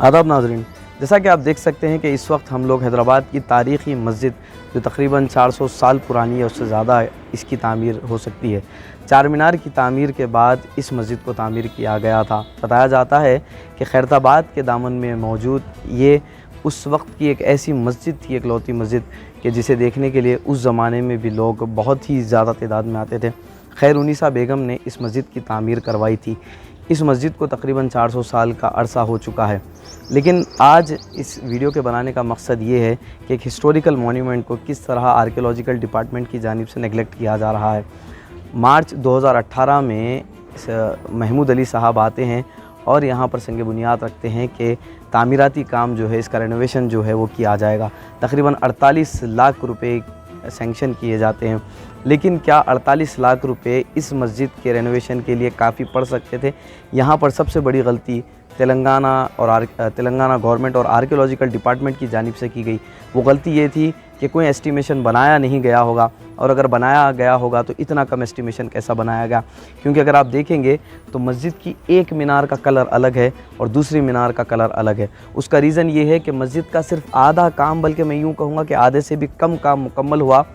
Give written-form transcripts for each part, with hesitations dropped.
आदाब नाज़रीन, जैसा कि आप देख सकते हैं कि इस वक्त हम लोग हैदराबाद की तारीख़ी मस्जिद जो तकरीबन 400 साल पुरानी है, उससे ज़्यादा इसकी तामीर हो सकती है। चार मीनार की तामीर के बाद इस मस्जिद को तामीर किया गया था। बताया जाता है कि खैरताबाद के दामन में मौजूद ये उस वक्त की एक ऐसी मस्जिद थी, इकलौती मस्जिद, कि जिसे देखने के लिए उस ज़माने में भी लोग बहुत ही ज़्यादा तादाद में आते थे। खैर उन्नीसा बेगम ने इस मस्जिद की तामीर करवाई थी। इस मस्जिद को तकरीबन 400 साल का अरसा हो चुका है, लेकिन आज इस वीडियो के बनाने का मकसद ये है कि एक हिस्टोरिकल मॉन्यूमेंट को किस तरह आर्कियोलॉजिकल डिपार्टमेंट की जानिब से नेगलेक्ट किया जा रहा है। मार्च 2018 में महमूद अली साहब आते हैं और यहाँ पर संग बुनियाद रखते हैं कि तामीराती काम जो है, इसका रेनोवेशन जो है वो किया जाएगा। तकरीबन 48 लाख रुपए सैंक्शन किए जाते हैं, लेकिन क्या 48 लाख रुपए इस मस्जिद के रेनोवेशन के लिए काफ़ी पड़ सकते थे? यहाँ पर सबसे बड़ी गलती तेलंगाना गवर्नमेंट और आर्कियोलॉजिकल डिपार्टमेंट की जानिब से की गई। वो गलती ये थी कि कोई एस्टिमेशन बनाया नहीं गया होगा, और अगर बनाया गया होगा तो इतना कम एस्टिमेशन कैसा बनाया गया। क्योंकि अगर आप देखेंगे तो मस्जिद की एक मीनार का कलर अलग है और दूसरी मीनार का कलर अलग है। उसका रीज़न ये है कि मस्जिद का सिर्फ आधा काम, बल्कि मैं यूँ कहूँगा कि आधे से भी कम काम मुकम्मल हुआ,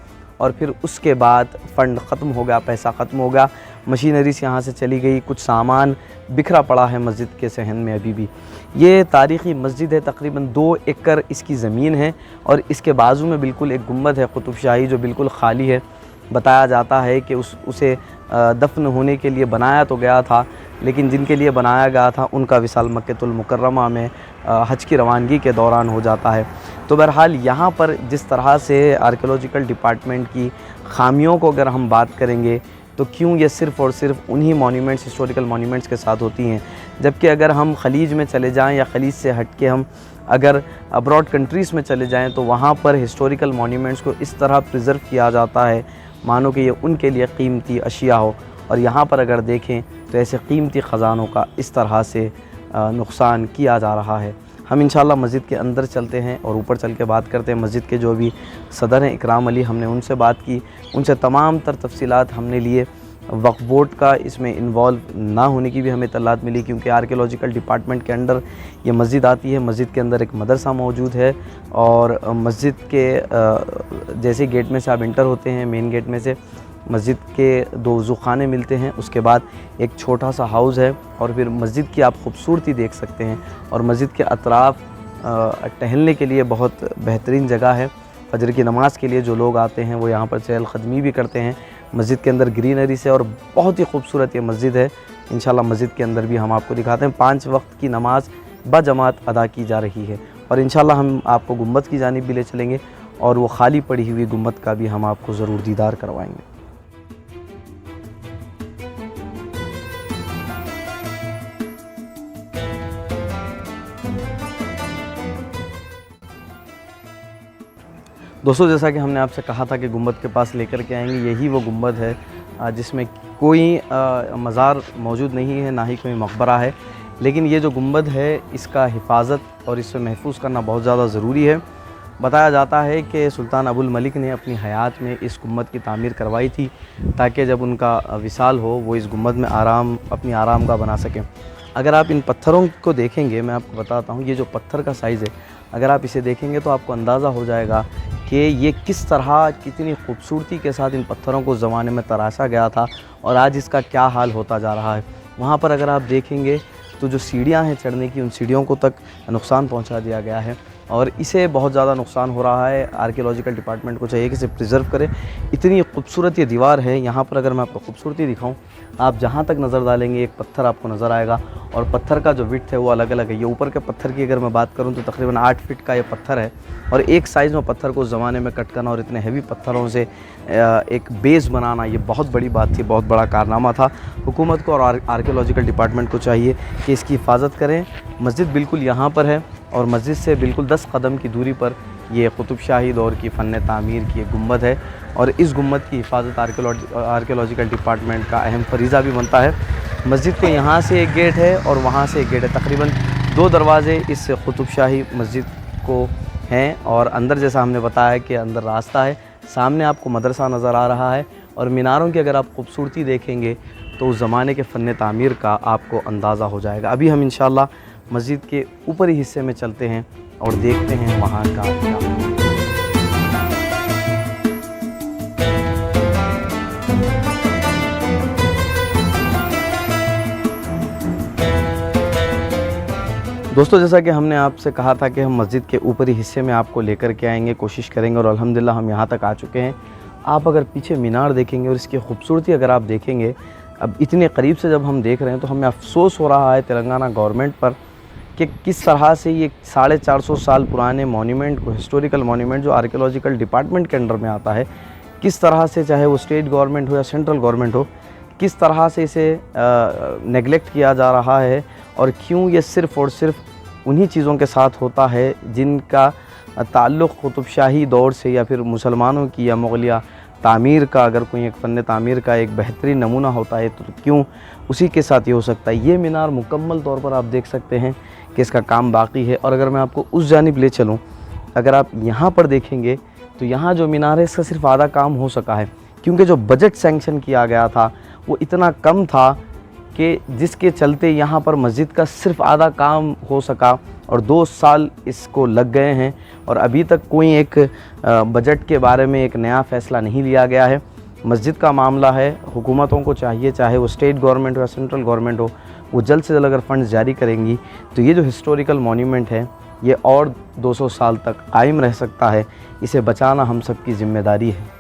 और फिर उसके बाद फ़ंड ख़त्म हो गया, पैसा ख़त्म हो गया, मशीनरीज यहाँ से चली गई, कुछ सामान बिखरा पड़ा है मस्जिद के सहन में अभी भी। ये तारीख़ी मस्जिद है, तकरीबन 2 एकड़ इसकी ज़मीन है, और इसके बाजू में बिल्कुल एक गुंबद है कुतुब शाही जो बिल्कुल ख़ाली है। बताया जाता है कि उसे दफन होने के लिए बनाया तो गया था, लेकिन जिनके लिए बनाया गया था उनका विसाल मक्कतुल मुकर्रमा में हज की रवानगी के दौरान हो जाता है। तो बहरहाल यहाँ पर जिस तरह से आर्कियोलॉजिकल डिपार्टमेंट की ख़ामियों को अगर हम बात करेंगे, तो क्यों ये सिर्फ़ और सिर्फ उन्हीं मॉन्यूमेंट्स, हिस्टोरिकल मॉन्यूमेंट्स के साथ होती हैं, जबकि अगर हम ख़लीज में चले जाएं या ख़लीज से हट के हम अगर अब्रॉड कंट्रीज़ में चले जाएं तो वहाँ पर हिस्टोरिकल मॉन्यूमेंट्स को इस तरह प्रिज़र्व किया जाता है मानो कि ये उनके लिए कीमती अशिया हो। और यहाँ पर अगर देखें तो ऐसे कीमती ख़जानों का इस तरह से नुकसान किया जा रहा है। हम इंशाअल्लाह मस्जिद के अंदर चलते हैं और ऊपर चल के बात करते हैं। मस्जिद के जो भी सदर हैं इकराम अली, हमने उनसे बात की, उनसे तमाम तर तफसीलात हमने लिए। वक्फ बोर्ड का इसमें इन्वॉल्व ना होने की भी हमें इत्तलात मिली, क्योंकि आर्कियोलॉजिकल डिपार्टमेंट के अंडर ये मस्जिद आती है। मस्जिद के अंदर एक मदरसा मौजूद है, और मस्जिद के जैसे गेट में से आप इंटर होते हैं, मेन गेट में से मस्जिद के 2 वज़ू खाने मिलते हैं, उसके बाद एक छोटा सा हाउस है, और फिर मस्जिद की आप खूबसूरती देख सकते हैं। और मस्जिद के अतराफ़ टहलने के लिए बहुत बेहतरीन जगह है। फजर की नमाज़ के लिए जो लोग आते हैं वो यहाँ पर चहलकदमी भी करते हैं। मस्जिद के अंदर ग्रीनरी से और बहुत ही खूबसूरत ये मस्जिद है। इंशाल्लाह मस्जिद के अंदर भी हम आपको दिखाते हैं। 5 वक्त की नमाज़ बजमात अदा की जा रही है, और इंशाल्लाह हम आपको गुंबद की जानिब भी ले चलेंगे, और वो खाली पड़ी हुई गुंबद का भी हम आपको ज़रूर दीदार करवाएंगे। दोस्तों, जैसा कि हमने आपसे कहा था कि गुंबद के पास लेकर के आएंगे, यही वो गुंबद है जिसमें कोई मज़ार मौजूद नहीं है, ना ही कोई मकबरा है। लेकिन ये जो गुंबद है इसका हिफाजत और इसे महफूज करना बहुत ज़्यादा ज़रूरी है। बताया जाता है कि सुल्तान अबुल मलिक ने अपनी हयात में इस गुंबद की तामीर करवाई थी, ताकि जब उनका विसाल हो वो इस गुंबद में अपनी आराम का बना सकें। अगर आप इन पत्थरों को देखेंगे, मैं आपको बताता हूँ, ये जो पत्थर का साइज़ है, अगर आप इसे देखेंगे तो आपको अंदाज़ा हो जाएगा कि ये किस तरह, कितनी खूबसूरती के साथ इन पत्थरों को ज़माने में तराशा गया था, और आज इसका क्या हाल होता जा रहा है। वहाँ पर अगर आप देखेंगे तो जो सीढ़ियाँ हैं चढ़ने की, उन सीढ़ियों को तक नुकसान पहुँचा दिया गया है, और इसे बहुत ज़्यादा नुकसान हो रहा है। आर्कियोलॉजिकल डिपार्टमेंट को चाहिए कि इसे प्रिज़र्व करे। इतनी खूबसूरत ये दीवार है, यहाँ पर अगर मैं आपको खूबसूरती दिखाऊँ, आप जहाँ तक नज़र डालेंगे एक पत्थर आपको नज़र आएगा, और पत्थर का जो विड्थ है वो अलग अलग है। ये ऊपर के पत्थर की अगर मैं बात करूँ तो तकरीबन 8 फीट का ये पत्थर है, और एक साइज़ में पत्थर को उस ज़माने में कट करना और इतने हैवी पत्थरों से एक बेस बनाना, ये बहुत बड़ी बात थी, बहुत बड़ा कारनामा था। हुकूमत को और आर्कियोलॉजिकल डिपार्टमेंट को चाहिए कि इसकी हिफाजत करें। मस्जिद बिल्कुल यहाँ पर है, और मस्जिद से बिल्कुल 10 कदम की दूरी पर ये कुतुब शाही दौर की फ़न तामीर की एक गुंबद है, और इस गुंबद की हिफाजत आर्कियोलॉजिकल डिपार्टमेंट का अहम फरीज़ा भी बनता है। मस्जिद के यहाँ से एक गेट है और वहाँ से एक गेट है। तकरीबन 2 दरवाज़े इस कुतुब शाही मस्जिद को हैं, और अंदर जैसा हमने बताया कि अंदर रास्ता है। सामने आपको मदरसा नज़र आ रहा है, और मीनारों की अगर आप खूबसूरती देखेंगे तो उस ज़माने के फ़न तामीर का आपको अंदाज़ा हो जाएगा। अभी हम इंशाअल्लाह मस्जिद के ऊपरी हिस्से में चलते हैं और देखते हैं वहाँ का क्या। दोस्तों, जैसा कि हमने आपसे कहा था कि हम मस्जिद के ऊपरी हिस्से में आपको लेकर के आएंगे, कोशिश करेंगे, और अल्हम्दुलिल्लाह हम यहाँ तक आ चुके हैं। आप अगर पीछे मीनार देखेंगे और इसकी खूबसूरती अगर आप देखेंगे, अब इतने करीब से जब हम देख रहे हैं तो हमें अफसोस हो रहा है तेलंगाना गवर्नमेंट पर कि किस तरह से ये 450 साल पुराने मॉन्यूमेंट को, हिस्टोरिकल मॉन्यूमेंट जो आर्कियोलॉजिकल डिपार्टमेंट के अंडर में आता है, किस तरह से, चाहे वो स्टेट गवर्नमेंट हो या सेंट्रल गवर्नमेंट हो, किस तरह से इसे नेगलेक्ट किया जा रहा है, और क्यों ये सिर्फ़ और सिर्फ उन्हीं चीज़ों के साथ होता है जिनका ताल्लुक़ कुतुबशाही दौर से या फिर मुसलमानों की या मुग़लिया तामीर का, अगर कोई एक फ़न तामीर का एक बेहतरीन नमूना होता है तो क्यों उसी के साथ ये हो सकता है। ये मीनार मुकम्मल तौर पर आप देख सकते हैं कि इसका काम बाकी है। और अगर मैं आपको उस जानिब ले चलूँ, अगर आप यहाँ पर देखेंगे तो यहाँ जो मीनार है इसका सिर्फ आधा काम हो सका है, क्योंकि जो बजट सैंक्शन किया गया था वो इतना कम था कि जिसके चलते यहाँ पर मस्जिद का सिर्फ आधा काम हो सका, और 2 साल इसको लग गए हैं और अभी तक कोई एक बजट के बारे में एक नया फ़ैसला नहीं लिया गया है। मस्जिद का मामला है, हुकूमतों को चाहिए, चाहे वो स्टेट गवर्नमेंट हो या सेंट्रल गवर्नमेंट हो, वो जल्द से जल्द अगर फंड्स जारी करेंगी तो ये जो हिस्टोरिकल मॉन्यूमेंट है ये और 200 साल तक कायम रह सकता है। इसे बचाना हम सब की ज़िम्मेदारी है।